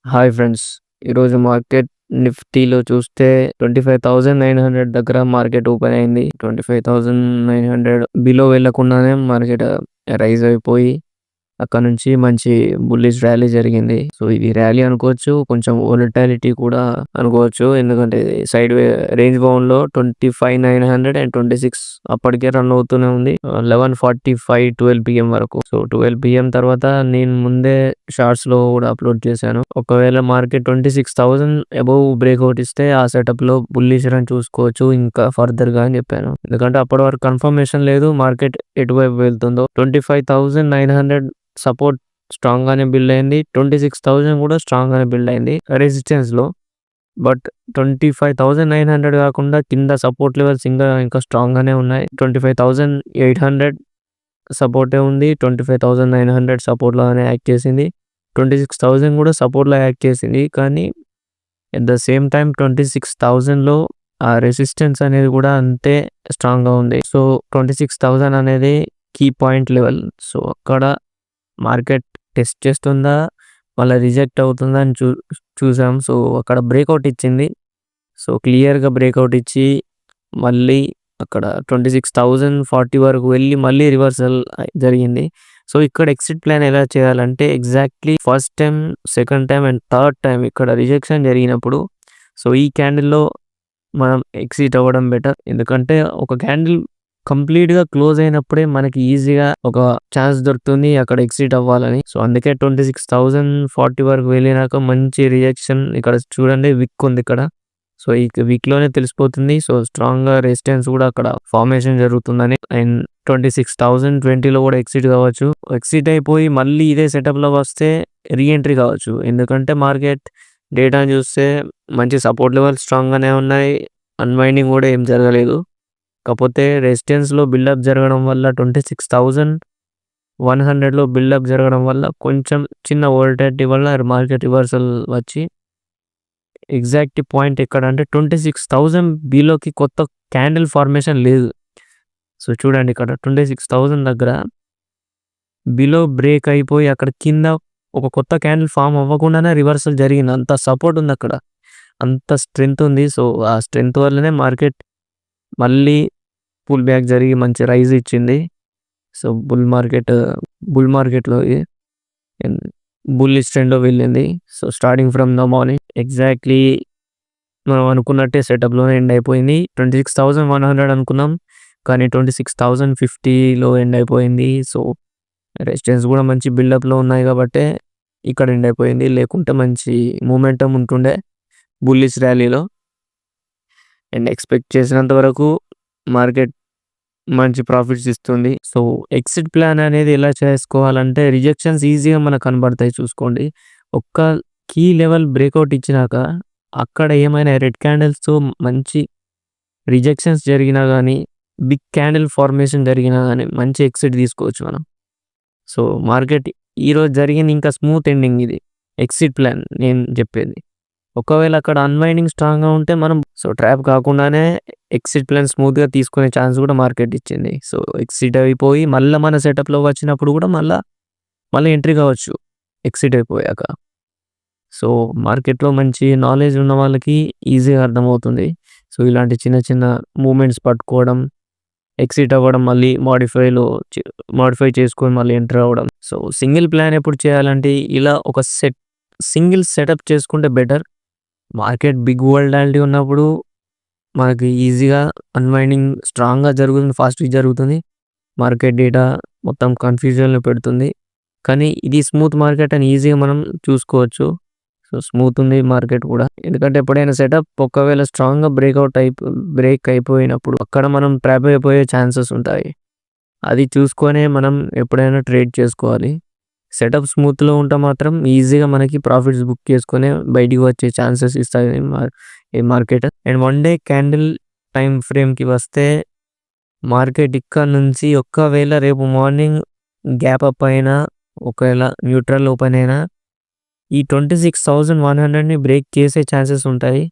Hi friends. ఈరోజు market నిఫ్టీలో చూస్తే 25,900 దగ్గర మార్కెట్ ఓపెన్ అయింది. 25,900 బిలో వెళ్ళకుండానే మార్కెట్ రైజ్ అయిపోయి అక్కడ నుంచి మంచి బుల్లిష్ ర్యాలీ జరిగింది. సో ఇది ర్యాలీ అనుకోవచ్చు. కొంచెం వోలటాలిటీ కూడా అనుకోవచ్చు. ఎందుకంటే సైడ్ వే రేంజ్ బౌండ్‌లో 25,900 అండ్ 26 అప్పటికే రన్ అవుతూనే ఉంది. 11:45 12 పీఎం వరకు. సో 12 పీఎం తర్వాత నేను ముందే షార్ట్స్‌లో కూడా అప్లోడ్ చేశాను. ఒకవేళ మార్కెట్ 26,000 అబోవ్ బ్రేక్అవుట్ ఇస్తే ఆ సెటప్‌లో బుల్లిష్ రన్ చూసుకోవచ్చు ఇంకా ఫర్దర్‌గా అని చెప్పాను. ఎందుకంటే అప్పటి వరకు కన్ఫర్మేషన్ లేదు మార్కెట్ ఎటువైపు వెళ్తుందో. 25,900 సపోర్ట్ స్ట్రాంగ్ గానే బిల్డ్ అయింది. 26,000 కూడా స్ట్రాంగ్ గానే బిల్డ్ అయింది రెసిస్టెన్స్‌లో. బట్ 25,900 కాకుండా కింద సపోర్ట్ లెవెల్స్ ఇంకా స్ట్రాంగ్ గానే ఉన్నాయి. 25,800 సపోర్టే ఉంది. 25,900 సపోర్ట్ లాగానే యాక్ట్ చేసింది. 26,000 కూడా సపోర్ట్‌లా యాక్ట్ చేసింది. కానీ ఎట్ ద సేమ్ టైమ్ 26,000లో ఆ రెసిస్టెన్స్ అనేది కూడా అంతే స్ట్రాంగ్‌గా ఉంది. సో 26,000 అనేది కీ పాయింట్ లెవెల్. సో అక్కడ మార్కెట్ టెస్ట్ చేస్తుందా? మళ్ళా రిజెక్ట్ అవుతుందా అని చూసాం. సో అక్కడ బ్రేక్అవుట్ ఇచ్చింది. సో క్లియర్‌గా బ్రేక్అవుట్ ఇచ్చి మళ్ళీ అక్కడ 26,040 వరకు వెళ్ళి మళ్ళీ రివర్సల్ జరిగింది. సో ఇక్కడ ఎగ్జిట్ ప్లాన్ ఎలా చేయాలంటే exactly first time, second time and third time ఇక్కడ రిజెక్షన్ జరిగినప్పుడు సో ఈ క్యాండిల్‌లో మనం ఎగ్జిట్ అవ్వడం బెటర్. ఎందుకంటే ఒక క్యాండిల్ కంప్లీట్‌గా క్లోజ్ అయినప్పుడే మనకి ఈజీగా ఒక ఛాన్స్ దొరుకుతుంది అక్కడ ఎగ్జిట్ అవ్వాలని. సో అందుకే 26,040 వరకు వెళ్ళినాక మంచి రిజెక్షన్ ఇక్కడ చూడండి విక్ ఉంది ఇక్కడ. సో ఈ వీక్‌లోనే తెలిసిపోతుంది. సో స్ట్రాంగ్‌గా రెసిస్టెన్స్ కూడా అక్కడ ఫార్మేషన్ జరుగుతుందని. అండ్ 26,020లో కూడా ఎగ్జిట్ కావచ్చు. ఎగ్జిట్ అయిపోయి మళ్ళీ ఇదే సెటప్‌లో వస్తే రీ ఎంట్రీ కావచ్చు. ఎందుకంటే మార్కెట్ డేటాను చూస్తే మంచి సపోర్ట్ లెవెల్ స్ట్రాంగ్‌గానే ఉన్నాయి. అన్వైండింగ్ కూడా ఏం జరగలేదు. కాకపోతే రెసిస్టెన్స్‌లో బిల్డప్ జరగడం వల్ల 26,100లో బిల్డప్ జరగడం వల్ల కొంచెం చిన్న వోల్టాలిటీ వల్ల మార్కెట్ రివర్సల్ వచ్చి ఎగ్జాక్ట్ పాయింట్ ఎక్కడంటే 26,000 బిలోకి కొత్త క్యాండిల్ ఫార్మేషన్ లేదు. సో చూడండి ఇక్కడ 26,000 దగ్గర బిలో బ్రేక్ అయిపోయి అక్కడ కింద ఒక కొత్త క్యాండిల్ ఫామ్ అవ్వకుండానే రివర్సల్ జరిగింది. అంత సపోర్ట్ ఉంది అక్కడ. అంత స్ట్రెంత్ ఉంది. సో ఆ స్ట్రెంత్ వల్లనే మార్కెట్ మళ్ళీ పుల్ బ్యాక్ జరిగి మంచి రైజ్ ఇచ్చింది. సో బుల్ మార్కెట్‌లో బుల్లిష్ ట్రెండ్‌లో వెళ్ళింది. So starting from the morning exactly మనం అనుకున్నట్టే సెటప్‌లోనే ఎండ్ అయిపోయింది. 26,100 అనుకున్నాం. కానీ 26,050లో ఎండ్ అయిపోయింది. సో రెసిస్టెన్స్ కూడా మంచి బిల్డప్‌లో ఉన్నాయి కాబట్టే ఇక్కడ ఎండ్ అయిపోయింది. లేకుంటే మంచి మూమెంటమ్ ఉంటుండే బుల్లిష్ ర్యాలీలో. అండ్ ఎక్స్‌పెక్ట్ చేసినంత వరకు మార్కెట్ మంచి ప్రాఫిట్స్ ఇస్తుంది. సో ఎగ్జిట్ ప్లాన్ అనేది ఎలా చేసుకోవాలంటే రిజెక్షన్స్ ఈజీగా మనకు కనబడతాయి చూసుకోండి. ఒక్క కీ లెవెల్ బ్రేక్అవుట్ ఇచ్చినాక అక్కడ ఏమైనా రెడ్ క్యాండిల్స్‌తో మంచి రిజెక్షన్స్ జరిగినా గానీ, బిగ్ క్యాండిల్ ఫార్మేషన్ జరిగినా గానీ మంచి ఎగ్జిట్ తీసుకోవచ్చు మనం. సో మార్కెట్ ఈరోజు జరిగింది ఇంకా స్మూత్ ఎండింగ్ ఇది. ఎగ్జిట్ ప్లాన్ నేను చెప్పేది. ఒకవేళ అక్కడ అన్వైండింగ్ స్ట్రాంగ్‌గా ఉంటే మనం సో ట్రాప్ కాకుండానే ఎగ్జిట్ ప్లాన్ స్మూత్‌గా తీసుకునే ఛాన్స్ కూడా మార్కెట్ ఇచ్చింది. సో ఎగ్జిట్ అయిపోయి మళ్ళా మన సెటప్‌లో వచ్చినప్పుడు కూడా మళ్ళీ ఎంట్రీ కావచ్చు ఎగ్జిట్ అయిపోయాక. సో మార్కెట్‌లో మంచి నాలెడ్జ్ ఉన్న వాళ్ళకి ఈజీగా అర్థమవుతుంది. సో ఇలాంటి చిన్న చిన్న మూవ్‌మెంట్స్ పట్టుకోవడం, ఎగ్జిట్ అవ్వడం, మళ్ళీ మాడిఫై చేసుకొని మళ్ళీ ఎంటర్ అవ్వడం. సో సింగిల్ ప్లాన్ ఎప్పుడు చేయాలంటే ఇలా ఒక సింగిల్ సెటప్ చేసుకుంటే బెటర్. మార్కెట్ బిగ్ వోలటాలిటీ ఉన్నప్పుడు మనకి ఈజీగా అన్వైండింగ్ స్ట్రాంగ్‌గా జరుగుతుంది. ఫాస్ట్‌గా జరుగుతుంది. మార్కెట్ డేటా మొత్తం కన్‌ఫ్యూజన్‌లో పెడుతుంది. కానీ ఇది స్మూత్ మార్కెట్ అని ఈజీగా మనం చూసుకోవచ్చు. సో స్మూత్ ఉంది మార్కెట్ కూడా. ఎందుకంటే ఎప్పుడైనా సెటప్ ఒకవేళ స్ట్రాంగ్‌గా బ్రేక్ అయిపోయినప్పుడు అక్కడ మనం ట్రాప్ అయిపోయే ఛాన్సెస్ ఉంటాయి. అది చూసుకొనే మనం ఎప్పుడైనా ట్రేడ్ చేసుకోవాలి. సెటప్ స్మూత్‌లో ఉంటే మాత్రం ఈజీగా మనకి ప్రాఫిట్స్ బుక్ చేసుకొని బయటికి వచ్చే ఛాన్సెస్ ఇస్తాయి ఈ market. And one day candle time ఫ్రేమ్‌కి వస్తే మార్కెట్ ఇక్కడ నుంచి ఒకవేళ రేపు మార్నింగ్ గ్యాప్ అప్ అయినా, ఒకవేళ న్యూట్రల్ ఓపెన్ అయినా ఈ 26,100ని బ్రేక్ చేసే ఛాన్సెస్ ఉంటాయి.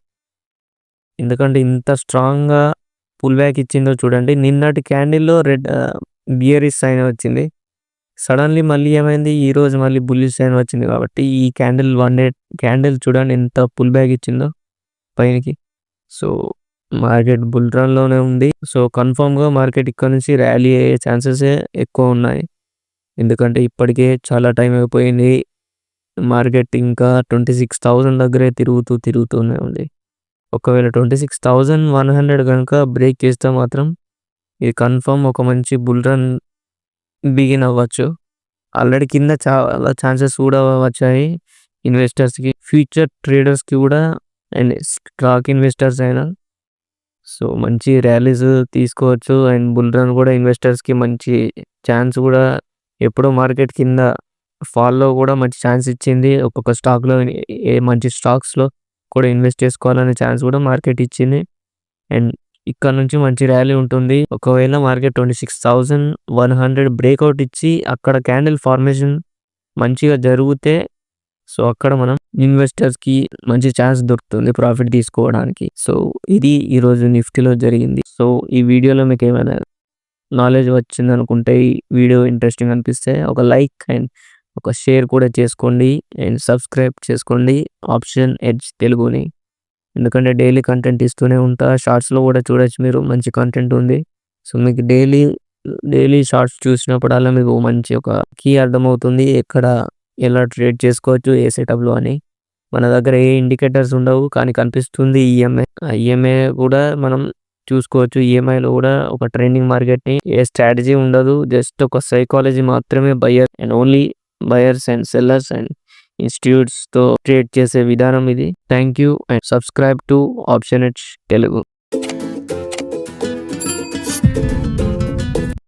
ఎందుకంటే ఇంత స్ట్రాంగ్‌గా పుల్ బ్యాక్ ఇచ్చిందో చూడండి. నిన్నటి క్యాండిల్‌లో బియరిష్ సైన్ వచ్చింది. సడన్‌లీ మళ్ళీ ఏమైంది ఈరోజు మళ్ళీ బుల్లిష్ సైన్ వచ్చింది కాబట్టి ఈ క్యాండిల్ 1 డే క్యాండిల్ చూడండి ఎంత పుల్ బ్యాక్ ఇచ్చిందో పైనకి. సో, మార్కెట్ బుల్ రన్‌లోనే ఉంది. సో, కన్ఫర్మ్‌గా మార్కెట్ ఇక్కడ నుంచి ర్యాలీ అయ్యే ఛాన్సెసే ఎక్కువున్నాయి. ఎందుకంటే ఇప్పటికే చాలా టైం అయిపోయింది. మార్కెట్ ఇంకా 26,000 దగ్గరే తిరుగుతూనే ఉంది. ఒకవేళ 26,100 గనుక బ్రేక్ చేస్తే మాత్రం ఇది కన్ఫర్మ్ ఒక మంచి బుల్ రన్ బిగిన్ అవ్వచ్చు. ఆల్రెడీ కింద చాలా ఛాన్సెస్ కూడా వచ్చాయి ఇన్వెస్టర్స్‌కి, ఫ్యూచర్ ట్రేడర్స్‌కి కూడా అండ్ స్టాక్ ఇన్వెస్టర్స్ అయినా. సో, మంచి ర్యాలీస్ తీసుకోవచ్చు అండ్ బుల్ రన్ కూడా ఇన్వెస్టర్స్‌కి మంచి ఛాన్స్ కూడా ఎప్పుడో మార్కెట్ కింద ఫాల్‌లో కూడా మంచి ఛాన్స్ ఇచ్చింది. ఒక్కొక్క స్టాక్‌లో మంచి స్టాక్స్‌లో కూడా ఇన్వెస్ట్ చేసుకోవాలనే ఛాన్స్ కూడా మార్కెట్ ఇచ్చింది. అండ్ ఇక్కడ నుంచి మంచి ర్యాలీ ఉంటుంది. ఒకవేళ మార్కెట్ 26,100 బ్రేక్అవుట్ ఇచ్చి అక్కడ క్యాండిల్ ఫార్మేషన్ మంచిగా జరిగితే సో, అక్కడ మనం ఇన్వెస్టర్స్‌కి మంచి ఛాన్స్ దొరుకుతుంది ప్రాఫిట్ తీసుకోవడానికి. సో, ఇది ఈరోజు నిఫ్టీలో జరిగింది. సో, ఈ వీడియోలో మీకు ఏమైనా నాలెడ్జ్ వచ్చిందనుకుంటే, ఈ వీడియో ఇంట్రెస్టింగ్ అనిపిస్తే ఒక లైక్ అండ్ ఒక షేర్ కూడా చేసుకోండి అండ్ సబ్స్క్రైబ్ చేసుకోండి ఆప్షన్ ఎడ్జ్ తెలుగుని. ఎందుకంటే డైలీ కంటెంట్ ఇస్తూనే ఉంటా. షార్ట్స్‌లో కూడా చూడొచ్చు మీరు మంచి కంటెంట్ ఉంది. సో, మీకు డైలీ షార్ట్స్ చూసినప్పుడల్లా మీకు మంచి ఒక కీ అర్థమవుతుంది. ఎలా ట్రేడ్ చేసుకోవచ్చు ఏ సెటప్‌లో అని. మన దగ్గర ఏ ఇండికేటర్స్ ఉండవు కానీ కనిపిస్తుంది ఈఎంఐ. ఆ ఈఎంఐ కూడా మనం చూసుకోవచ్చు. ఈఎంఐలో కూడా ఒక ట్రెండింగ్ మార్కెట్‌ని ఏ స్ట్రాటజీ ఉండదు. జస్ట్ ఒక సైకాలజీ మాత్రమే బయర్స్ అండ్ సెల్లర్స్ అండ్ ఇన్స్టిట్యూట్స్‌తో ట్రేడ్ చేసే విధానం ఇది. Thank you and subscribe to option edge Telugu.